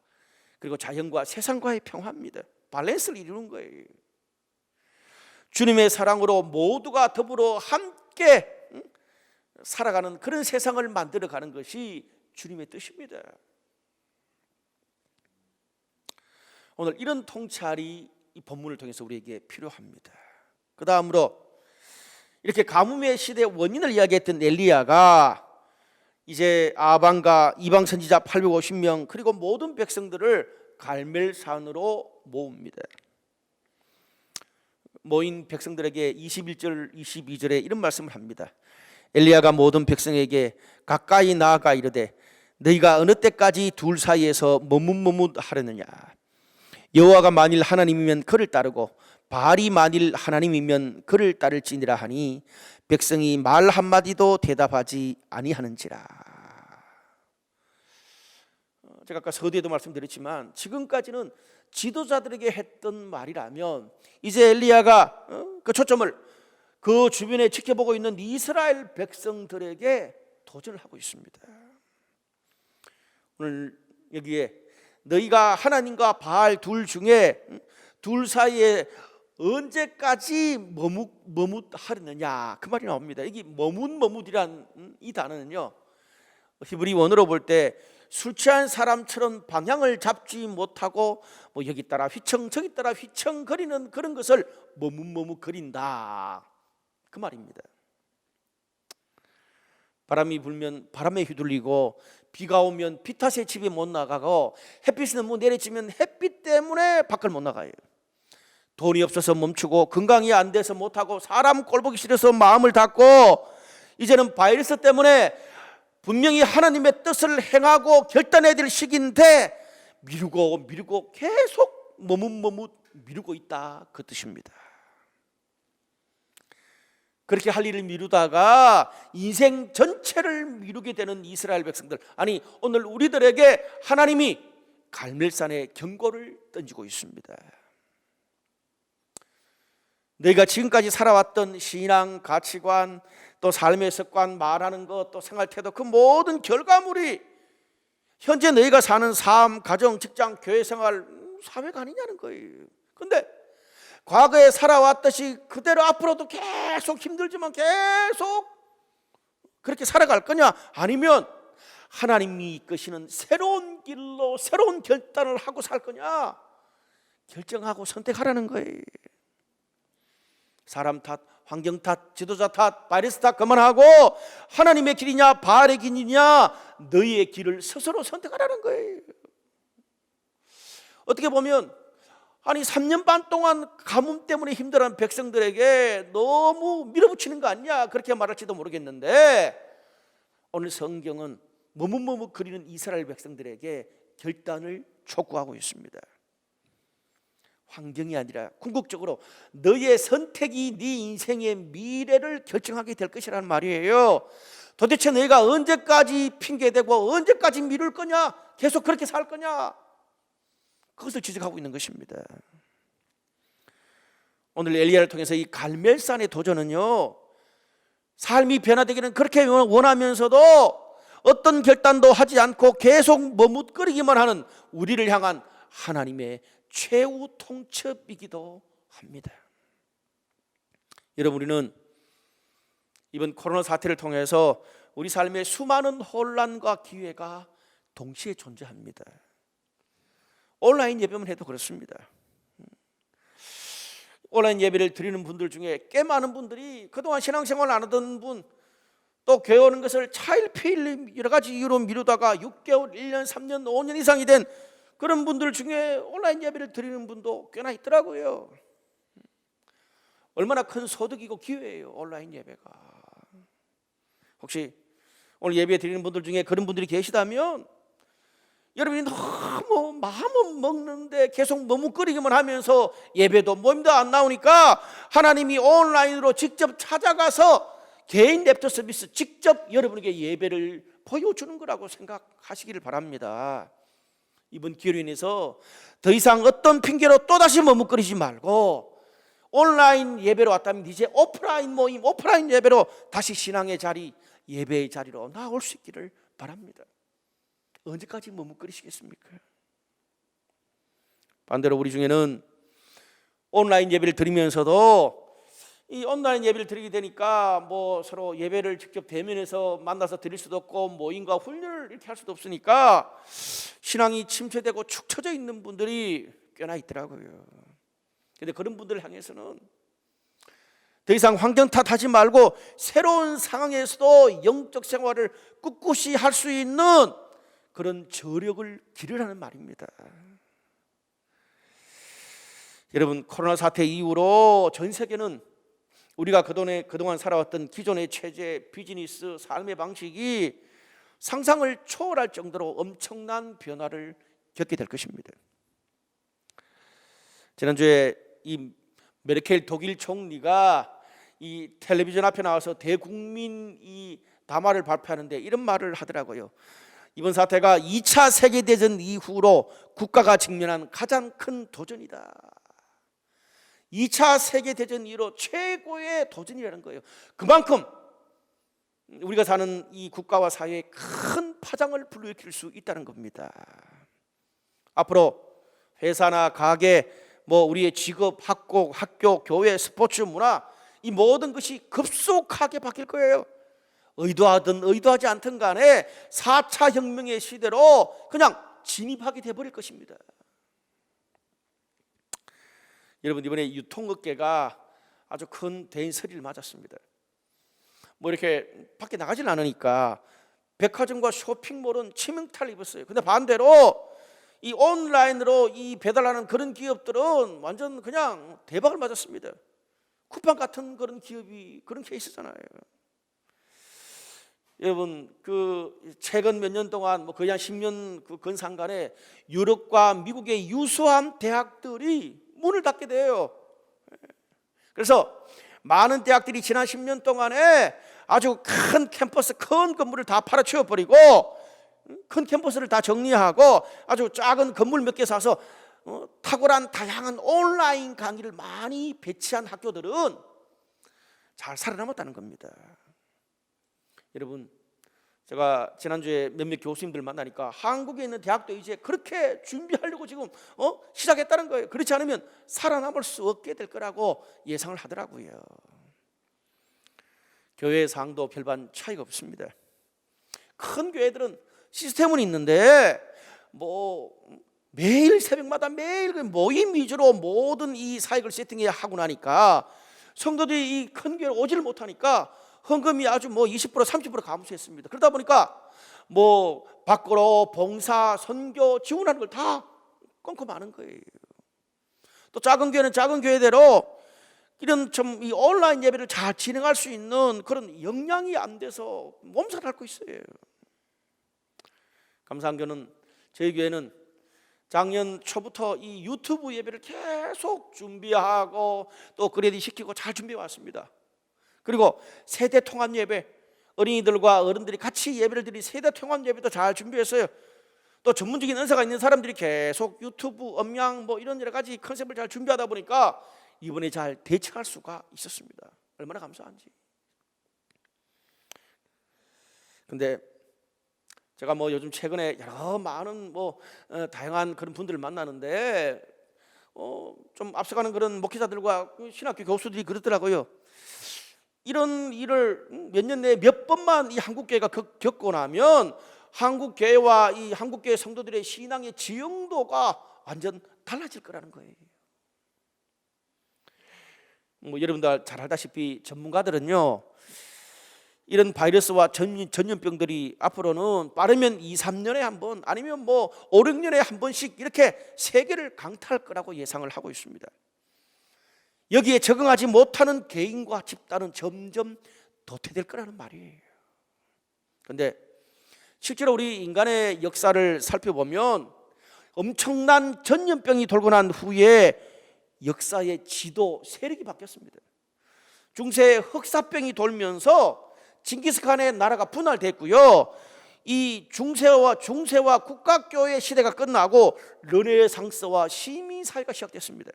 그리고 자연과 세상과의 평화입니다. 밸런스를 이루는 거예요. 주님의 사랑으로 모두가 더불어 함께 살아가는 그런 세상을 만들어가는 것이 주님의 뜻입니다. 오늘 이런 통찰이 이 본문을 통해서 우리에게 필요합니다. 그 다음으로 이렇게 가뭄의 시대의 원인을 이야기했던 엘리야가 이제 아방과 이방 선지자 850명 그리고 모든 백성들을 갈멜산으로 모읍니다. 모인 백성들에게 21절 22절에 이런 말씀을 합니다. 엘리야가 모든 백성에게 가까이 나아가 이르되 너희가 어느 때까지 둘 사이에서 머뭇머뭇하려느냐? 여호와가 만일 하나님이면 그를 따르고 바알이 만일 하나님이면 그를 따를지니라 하니 백성이 말 한마디도 대답하지 아니하는지라. 제가 아까 서두에도 말씀드렸지만 지금까지는 지도자들에게 했던 말이라면 이제 엘리야가 그 초점을 그 주변에 지켜보고 있는 이스라엘 백성들에게 도전을 하고 있습니다. 오늘 여기에 너희가 하나님과 바알 둘 중에 둘 사이에 언제까지 머뭇하려느냐, 그 말이 나옵니다. 여기 머뭇이란 이 단어는요, 히브리 원어로 볼 때 술 취한 사람처럼 방향을 잡지 못하고 여기 따라 휘청 저기 따라 휘청거리는 그런 것을 머뭇거린다, 그 말입니다. 바람이 불면 바람에 휘둘리고 비가 오면 비 탓에 집에 못 나가고 햇빛은 내리치면 햇빛 때문에 밖을 못 나가요. 돈이 없어서 멈추고 건강이 안 돼서 못하고 사람 꼴보기 싫어서 마음을 닫고 이제는 바이러스 때문에 분명히 하나님의 뜻을 행하고 결단해야 될 시기인데 미루고 계속 머뭇 미루고 있다, 그 뜻입니다. 그렇게 할 일을 미루다가 인생 전체를 미루게 되는 이스라엘 백성들, 아니 오늘 우리들에게 하나님이 갈멜산에 경고를 던지고 있습니다. 너희가 지금까지 살아왔던 신앙, 가치관, 또 삶의 습관, 말하는 것, 또 생활태도, 그 모든 결과물이 현재 너희가 사는 삶, 가정, 직장, 교회 생활, 사회가 아니냐는 거예요. 근데 과거에 살아왔듯이 그대로 앞으로도 계속 힘들지만 계속 그렇게 살아갈 거냐? 아니면 하나님이 이끄시는 새로운 길로 새로운 결단을 하고 살 거냐? 결정하고 선택하라는 거예요. 사람 탓, 환경 탓, 지도자 탓, 바이러스 탓 그만하고 하나님의 길이냐 바알의 길이냐 너희의 길을 스스로 선택하라는 거예요. 어떻게 보면 아니 3년 반 동안 가뭄 때문에 힘들어하는 백성들에게 너무 밀어붙이는 거 아니냐 그렇게 말할지도 모르겠는데, 오늘 성경은 머뭇머뭇거리는 이스라엘 백성들에게 결단을 촉구하고 있습니다. 환경이 아니라 궁극적으로 너의 선택이 네 인생의 미래를 결정하게 될 것이라는 말이에요. 도대체 너희가 언제까지 핑계대고 언제까지 미룰 거냐? 계속 그렇게 살 거냐? 그것을 지적하고 있는 것입니다. 오늘 엘리야를 통해서 이 갈멜산의 도전은요, 삶이 변화되기는 그렇게 원하면서도 어떤 결단도 하지 않고 계속 머뭇거리기만 하는 우리를 향한 하나님의 최후 통첩이기도 합니다. 여러분, 우리는 이번 코로나 사태를 통해서 우리 삶에 수많은 혼란과 기회가 동시에 존재합니다. 온라인 예배만 해도 그렇습니다. 온라인 예배를 드리는 분들 중에 꽤 많은 분들이 그동안 신앙생활 안 하던 분, 또 교회 오는 것을 차일피일 여러 가지 이유로 미루다가 6개월, 1년, 3년, 5년 이상이 된 그런 분들 중에 온라인 예배를 드리는 분도 꽤나 있더라고요. 얼마나 큰 소득이고 기회예요, 온라인 예배가. 혹시 오늘 예배 드리는 분들 중에 그런 분들이 계시다면 여러분이 너무 마음은 먹는데 계속 머뭇거리기만 하면서 예배도 모임도 안 나오니까 하나님이 온라인으로 직접 찾아가서 개인 랩터 서비스 직접 여러분에게 예배를 보여주는 거라고 생각하시기를 바랍니다. 이번 기회로 인해서 더 이상 어떤 핑계로 또다시 머뭇거리지 말고 온라인 예배로 왔다면 이제 오프라인 모임, 오프라인 예배로 다시 신앙의 자리, 예배의 자리로 나올 수 있기를 바랍니다. 언제까지 머뭇거리시겠습니까? 반대로 우리 중에는 온라인 예배를 드리면서도 이 온라인 예배를 드리게 되니까 뭐 서로 예배를 직접 대면해서 만나서 드릴 수도 없고 모임과 훈련을 이렇게 할 수도 없으니까 신앙이 침체되고 축 처져 있는 분들이 꽤나 있더라고요. 그런데 그런 분들을 향해서는 더 이상 환경 탓하지 말고 새로운 상황에서도 영적 생활을 꿋꿋이 할 수 있는 그런 저력을 기르라는 말입니다. 여러분, 코로나 사태 이후로 전 세계는 우리가 그동안 살아왔던 기존의 체제, 비즈니스, 삶의 방식이 상상을 초월할 정도로 엄청난 변화를 겪게 될 것입니다. 지난주에 이 메르켈 독일 총리가 이 텔레비전 앞에 나와서 대국민 이 담화를 발표하는데 이런 말을 하더라고요. 이번 사태가 2차 세계대전 이후로 국가가 직면한 가장 큰 도전이다. 2차 세계대전 이후로 최고의 도전이라는 거예요. 그만큼 우리가 사는 이 국가와 사회에 큰 파장을 불러일으킬 수 있다는 겁니다. 앞으로 회사나 가게, 뭐 우리의 직업, 학교, 교회, 스포츠, 문화, 이 모든 것이 급속하게 바뀔 거예요. 의도하든 의도하지 않든 간에 4차 혁명의 시대로 그냥 진입하게 돼버릴 것입니다. 여러분, 이번에 유통업계가 아주 큰 대인서리를 맞았습니다. 뭐 이렇게 밖에 나가질 않으니까 백화점과 쇼핑몰은 치명타를 입었어요. 근데 반대로 이 온라인으로 이 배달하는 그런 기업들은 완전 그냥 대박을 맞았습니다. 쿠팡 같은 그런 기업이 그런 케이스잖아요. 여러분, 그 최근 몇 년 동안 뭐 거의 한 10년 그 근상간에 유럽과 미국의 유수한 대학들이 문을 닫게 돼요. 그래서 많은 대학들이 지난 10년 동안에 아주 큰 캠퍼스, 큰 건물을 다 팔아치워 버리고 큰 캠퍼스를 다 정리하고 아주 작은 건물 몇 개 사서 탁월한 다양한 온라인 강의를 많이 배치한 학교들은 잘 살아남았다는 겁니다. 여러분, 제가 지난주에 몇몇 교수님들 만나니까 한국에 있는 대학도 이제 그렇게 준비하려고 지금 시작했다는 거예요. 그렇지 않으면 살아남을 수 없게 될 거라고 예상을 하더라고요. 교회 상도 별반 차이가 없습니다. 큰 교회들은 시스템은 있는데 매일 새벽마다 매일 모임 위주로 모든 이 사역을 세팅해야 하고 나니까 성도들이 이 큰 교회를 오지를 못하니까 헌금이 아주 20% 30% 감소했습니다. 그러다 보니까 밖으로 봉사, 선교 지원하는 걸 다 끊고 마는 거예요. 또 작은 교회는 작은 교회대로 이런 이 온라인 예배를 잘 진행할 수 있는 그런 역량이 안 돼서 몸살 앓고 있어요. 감사한 교는 저희 교회는 작년 초부터 이 유튜브 예배를 계속 준비하고 또 그레이드 시키고 잘 준비해 왔습니다. 그리고 세대 통합 예배, 어린이들과 어른들이 같이 예배를 드리 세대 통합 예배도 잘 준비했어요. 또 전문적인 은사가 있는 사람들이 계속 유튜브, 음량 이런 여러 가지 컨셉을 잘 준비하다 보니까 이번에 잘 대처할 수가 있었습니다. 얼마나 감사한지. 근데 제가 요즘 최근에 여러 많은 다양한 그런 분들을 만나는데 좀 앞서가는 그런 목회자들과 신학교 교수들이 그러더라고요. 이런 일을 몇 년 내에 몇 번만 이 한국교회가 겪고 나면 한국교회와 이 한국교회 성도들의 신앙의 지형도가 완전 달라질 거라는 거예요. 여러분들 잘 알다시피 전문가들은요, 이런 바이러스와 전염병들이 앞으로는 빠르면 2, 3년에 한 번, 아니면 5, 6년에 한 번씩 이렇게 세계를 강타할 거라고 예상을 하고 있습니다. 여기에 적응하지 못하는 개인과 집단은 점점 도태될 거라는 말이에요. 그런데 실제로 우리 인간의 역사를 살펴보면 엄청난 전염병이 돌고 난 후에 역사의 지도 세력이 바뀌었습니다. 중세 흑사병이 돌면서 징기스칸의 나라가 분할됐고요. 이 중세와 국가교회 시대가 끝나고 르네상스와 시민사회가 시작됐습니다.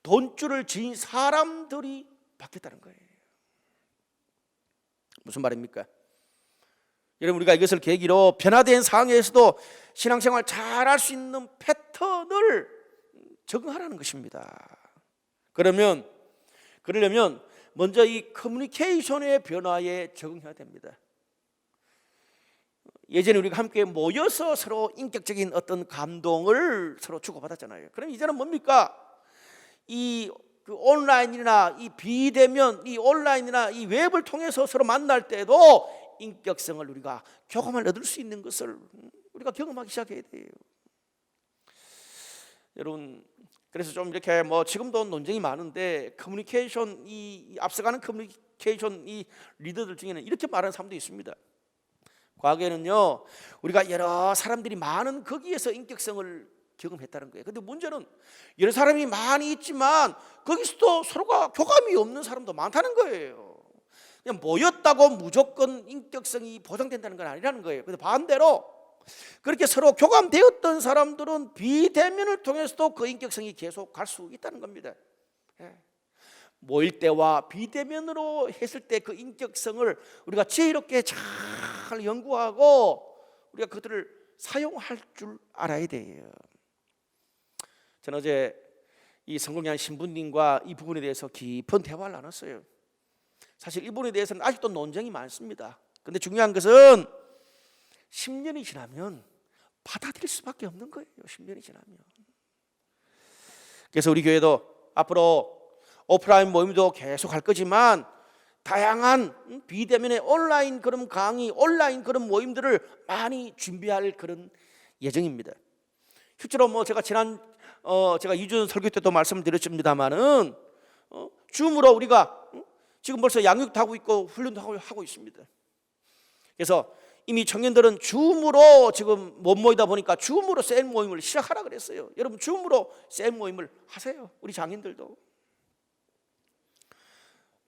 돈줄을 지닌 사람들이 바뀌었다는 거예요. 무슨 말입니까? 여러분, 우리가 이것을 계기로 변화된 상황에서도 신앙생활 잘할 수 있는 패턴을 적응하라는 것입니다. 그러려면 먼저 이 커뮤니케이션의 변화에 적응해야 됩니다. 예전에 우리가 함께 모여서 서로 인격적인 어떤 감동을 서로 주고받았잖아요. 그럼 이제는 뭡니까? 그 온라인이나 이 비대면, 이 온라인이나 이 웹을 통해서 서로 만날 때도 인격성을 우리가 교감을 얻을 수 있는 것을 우리가 경험하기 시작해야 돼요. 여러분, 그래서 좀 이렇게 지금도 논쟁이 많은데 커뮤니케이션 이 앞서가는 커뮤니케이션 이 리더들 중에는 이렇게 말하는 사람도 있습니다. 과거에는요, 우리가 여러 사람들이 많은 거기에서 인격성을 경험했다는 거예요. 근데 문제는 여러 사람이 많이 있지만 거기서도 서로가 교감이 없는 사람도 많다는 거예요. 그냥 모였다고 무조건 인격성이 보장된다는 건 아니라는 거예요. 근데 반대로 그렇게 서로 교감되었던 사람들은 비대면을 통해서도 그 인격성이 계속 갈 수 있다는 겁니다. 모일 때와 비대면으로 했을 때 그 인격성을 우리가 지혜롭게 잘 연구하고 우리가 그들을 사용할 줄 알아야 돼요. 저는 어제 이 성공양 신부님과 이 부분에 대해서 깊은 대화를 나눴어요. 사실 이 부분에 대해서는 아직도 논쟁이 많습니다. 근데 중요한 것은 10년이 지나면 받아들일 수밖에 없는 거예요. 10년이 지나면. 그래서 우리 교회도 앞으로 오프라인 모임도 계속 할 거지만 다양한 비대면의 온라인 그런 강의, 온라인 그런 모임들을 많이 준비할 그런 예정입니다. 실제로 제가 제가 2주 전 설교 때도 말씀드렸습니다만은 줌으로 우리가 지금 벌써 양육도 하고 있고 훈련도 하고 있습니다. 그래서 이미 청년들은 줌으로 지금 못 모이다 보니까 줌으로 셀 모임을 시작하라 그랬어요. 여러분, 줌으로 셀 모임을 하세요. 우리 장인들도.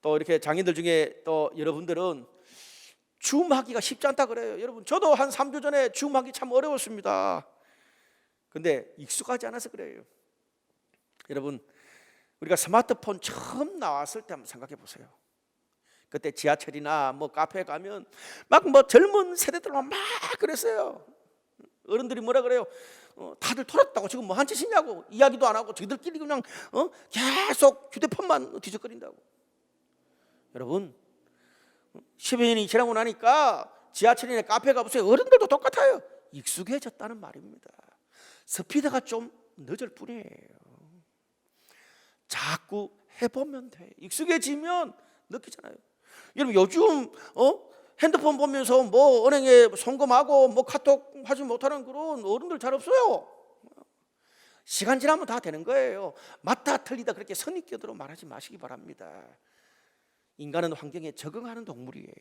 또 이렇게 장인들 중에 또 여러분들은 줌하기가 쉽지 않다 그래요. 여러분, 저도 한 3주 전에 줌하기 참 어려웠습니다. 근데 익숙하지 않아서 그래요. 여러분, 우리가 스마트폰 처음 나왔을 때 한번 생각해 보세요. 그때 지하철이나 뭐 카페에 가면 막 뭐 젊은 세대들만 막 그랬어요. 어른들이 뭐라 그래요? 다들 돌았다고 지금 뭐 한 짓이냐고 이야기도 안 하고 저희들끼리 그냥 계속 휴대폰만 뒤적거린다고. 여러분, 10여 년이 지나고 나니까 지하철이나 카페 가보세요. 어른들도 똑같아요. 익숙해졌다는 말입니다. 스피드가 좀 늦을 뿐이에요. 자꾸 해보면 돼. 익숙해지면 느끼잖아요. 여러분, 요즘 핸드폰 보면서 뭐 은행에 송금하고 뭐 카톡 하지 못하는 그런 어른들 잘 없어요. 시간 지나면 다 되는 거예요. 맞다 틀리다 그렇게 선입견으로 말하지 마시기 바랍니다. 인간은 환경에 적응하는 동물이에요.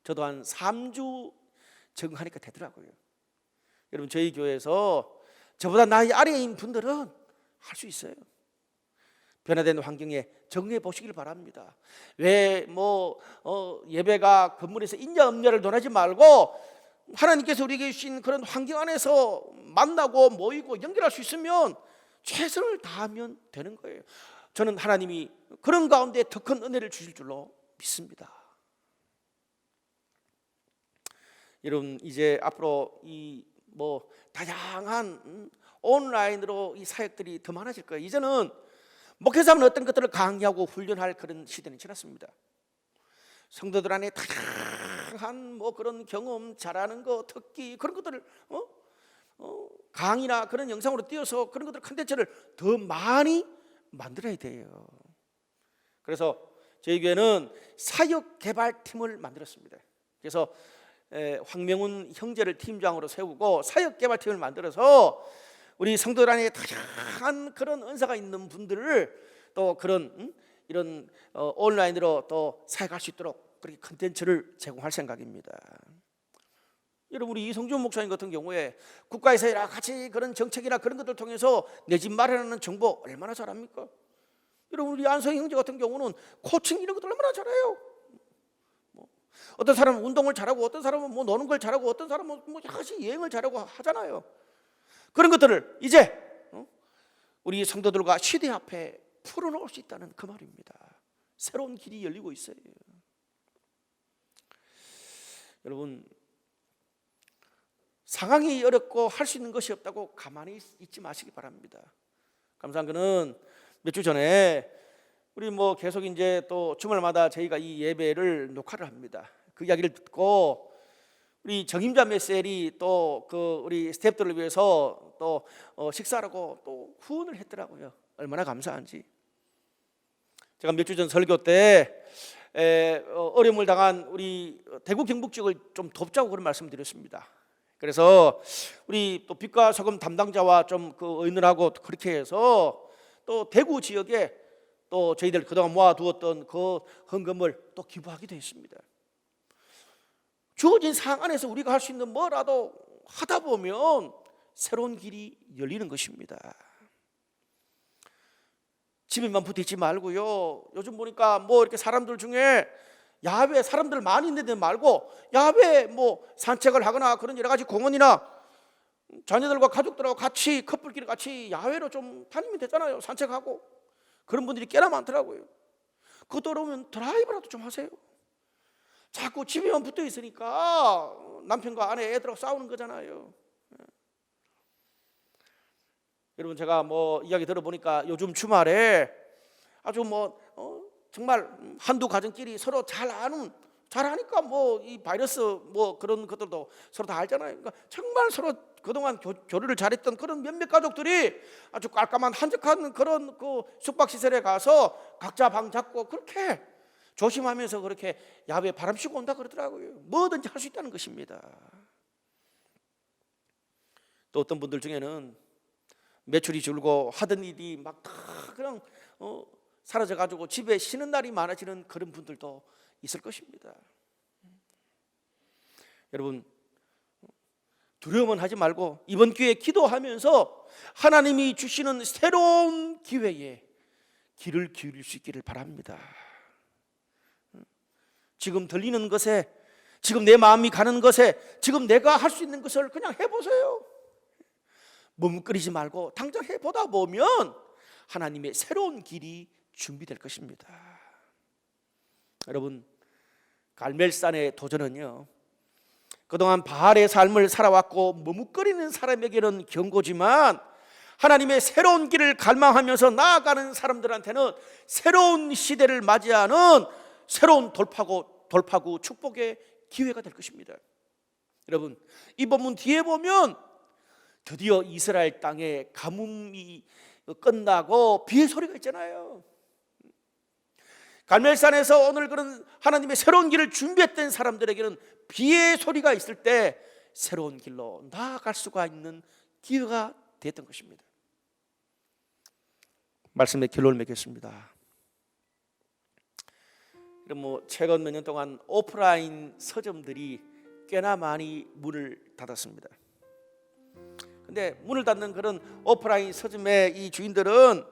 저도 한 3주 적응하니까 되더라고요. 여러분, 저희 교회에서 저보다 나이 아래인 분들은 할 수 있어요. 변화된 환경에 적응해 보시길 바랍니다. 왜 예배가 건물에서 있냐 없냐를 논하지 말고 하나님께서 우리에게 주신 그런 환경 안에서 만나고 모이고 연결할 수 있으면 최선을 다하면 되는 거예요. 저는 하나님이 그런 가운데 더 큰 은혜를 주실 줄로 믿습니다. 여러분, 이제 앞으로 이 다양한 온라인으로 이 사역들이 더 많아질 거예요. 이제는 목회자는 어떤 것들을 강의하고 훈련할 그런 시대는 지났습니다. 성도들 안에 다양한 그런 경험, 잘하는 거, 특기 그런 것들을 강의나 그런 영상으로 띄워서 그런 것들 컨텐츠를 더 많이 만들어야 돼요. 그래서 저희 교회는 사역개발팀을 만들었습니다. 그래서 황명훈 형제를 팀장으로 세우고 사역개발팀을 만들어서 우리 성도들 안에 다양한 그런 은사가 있는 분들을 또 그런 이런 온라인으로 또 사역할 수 있도록 그렇게 컨텐츠를 제공할 생각입니다. 여러분, 우리 이성준 목사님 같은 경우에 국가에서 여러 가지 그런 정책이나 그런 것들 통해서 내 집 마련하는 정보 얼마나 잘합니까? 여러분, 우리 안성희 형제 같은 경우는 코칭 이런 것들 얼마나 잘해요. 어떤 사람은 운동을 잘하고 어떤 사람은 노는 걸 잘하고 어떤 사람은 여러 가지 여행을 잘하고 하잖아요. 그런 것들을 이제 우리 성도들과 시대 앞에 풀어놓을 수 있다는 그 말입니다. 새로운 길이 열리고 있어요. 여러분, 상황이 어렵고 할 수 있는 것이 없다고 가만히 있지 마시기 바랍니다. 감사한 거는 몇 주 전에 우리 계속 이제 또 주말마다 저희가 이 예배를 녹화를 합니다. 그 이야기를 듣고 우리 정임자 메셀이 또 우리 스태프들을 위해서 또 식사라고 또 후원을 했더라고요. 얼마나 감사한지. 제가 몇 주 전 설교 때 어려움을 당한 우리 대구 경북 지역을 좀 돕자고 그런 말씀드렸습니다. 그래서 우리 또 빛과 소금 담당자와 좀 의논하고 그렇게 해서 또 대구 지역에 또 저희들 그동안 모아두었던 그 헌금을 또 기부하기도 했습니다. 주어진 상황 안에서 우리가 할 수 있는 뭐라도 하다 보면 새로운 길이 열리는 것입니다. 집에만 붙어 있지 말고요. 요즘 보니까 이렇게 사람들 중에 야외 사람들 많이 있는 데 말고 야외 산책을 하거나 그런 여러 가지 공원이나 자녀들과 가족들하고 같이 커플끼리 같이 야외로 좀 다니면 되잖아요. 산책하고. 그런 분들이 꽤나 많더라고요. 그거 들어오면 드라이브라도 좀 하세요. 자꾸 집에만 붙어 있으니까 남편과 아내, 애들하고 싸우는 거잖아요. 여러분, 제가 이야기 들어보니까 요즘 주말에 아주 정말 한두 가정끼리 서로 잘 아니까 이 바이러스 그런 것들도 서로 다 알잖아요. 그러니까 정말 서로 그동안 교류를 잘했던 그런 몇몇 가족들이 아주 깔끔한 한적한 그런 숙박시설에 가서 각자 방 잡고 그렇게 조심하면서 그렇게 야외 바람 쐬고 온다 그러더라고요. 뭐든지 할 수 있다는 것입니다. 또 어떤 분들 중에는 매출이 줄고 하던 일이 막 다 그냥 사라져가지고 집에 쉬는 날이 많아지는 그런 분들도 있을 것입니다. 여러분, 두려움은 하지 말고 이번 기회에 기도하면서 하나님이 주시는 새로운 기회에 귀를 기울일 수 있기를 바랍니다. 지금 들리는 것에, 지금 내 마음이 가는 것에, 지금 내가 할 수 있는 것을 그냥 해보세요. 머뭇거리지 말고 당장 해보다 보면 하나님의 새로운 길이 준비될 것입니다. 여러분, 갈멜산의 도전은요, 그동안 바알의 삶을 살아왔고 머뭇거리는 사람에게는 경고지만 하나님의 새로운 길을 갈망하면서 나아가는 사람들한테는 새로운 시대를 맞이하는 새로운 돌파구 축복의 기회가 될 것입니다. 여러분, 이 본문 뒤에 보면 드디어 이스라엘 땅에 가뭄이 끝나고 비의 소리가 있잖아요. 갈멜산에서 오늘 그런 하나님의 새로운 길을 준비했던 사람들에게는 비의 소리가 있을 때 새로운 길로 나아갈 수가 있는 기회가 됐던 것입니다. 말씀의 결론을 맺겠습니다. 최근 몇 년 동안 오프라인 서점들이 꽤나 많이 문을 닫았습니다. 근데 문을 닫는 그런 오프라인 서점의 이 주인들은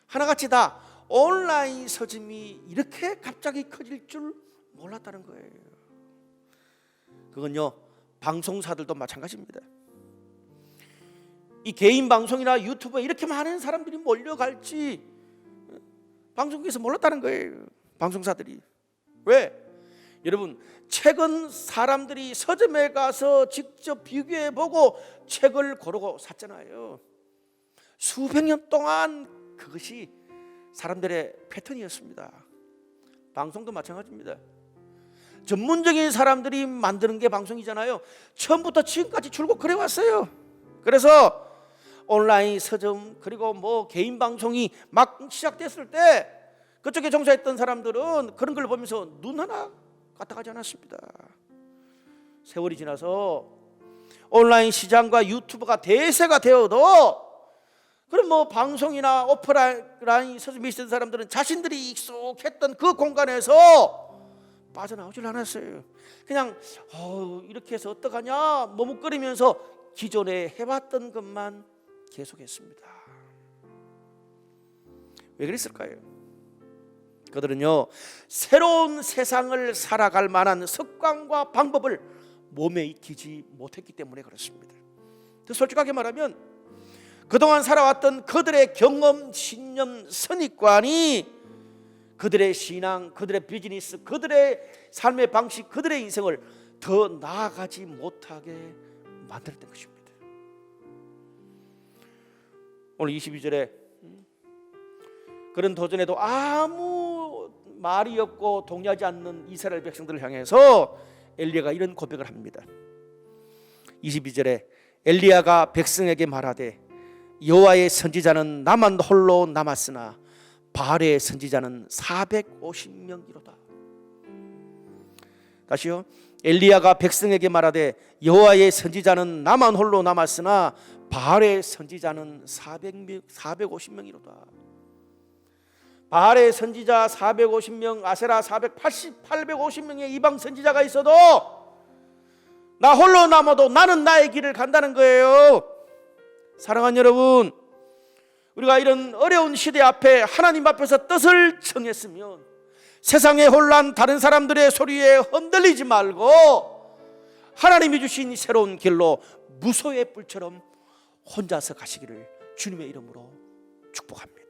하나같이 다 온라인 서점이 이렇게 갑자기 커질 줄 몰랐다는 거예요. 그건요, 방송사들도 마찬가지입니다. 이 개인 방송이나 유튜브에 이렇게 많은 사람들이 몰려갈지 방송국에서 몰랐다는 거예요. 방송사들이. 왜? 여러분, 책은 사람들이 서점에 가서 직접 비교해보고 책을 고르고 샀잖아요. 수백 년 동안 그것이 사람들의 패턴이었습니다. 방송도 마찬가지입니다. 전문적인 사람들이 만드는 게 방송이잖아요. 처음부터 지금까지 줄곧 그래왔어요. 그래서 온라인 서점 그리고 개인 방송이 막 시작됐을 때 그쪽에 종사했던 사람들은 그런 걸 보면서 눈 하나 까딱하지 않았습니다. 세월이 지나서 온라인 시장과 유튜브가 대세가 되어도 그럼 방송이나 오프라인 서점에 있던 사람들은 자신들이 익숙했던 그 공간에서 빠져나오질 않았어요. 그냥 이렇게 해서 어떡하냐 머뭇거리면서 기존에 해왔던 것만 계속했습니다. 왜 그랬을까요? 그들은요, 새로운 세상을 살아갈 만한 습관과 방법을 몸에 익히지 못했기 때문에 그렇습니다. 더 솔직하게 말하면 그동안 살아왔던 그들의 경험, 신념, 선입관이 그들의 신앙, 그들의 비즈니스, 그들의 삶의 방식, 그들의 인생을 더 나아가지 못하게 만들었던 것입니다. 오늘 22절에 그런 도전에도 아무 말이 없고 동의하지 않는 이스라엘 백성들을 향해서 엘리야가 이런 고백을 합니다. 22절에 엘리야가 백성에게 말하되 여호와의 선지자는 나만 홀로 남았으나 바알의 선지자는 450명이로다. 다시요. 엘리야가 백성에게 말하되 여호와의 선지자는 나만 홀로 남았으나 바알의 선지자는 450명이로다. 바알의 선지자 450명, 아세라 850명의 이방 선지자가 있어도 나 홀로 남아도 나는 나의 길을 간다는 거예요. 사랑하는 여러분, 우리가 이런 어려운 시대 앞에 하나님 앞에서 뜻을 정했으면 세상의 혼란, 다른 사람들의 소리에 흔들리지 말고 하나님이 주신 새로운 길로 무소의 뿔처럼 혼자서 가시기를 주님의 이름으로 축복합니다.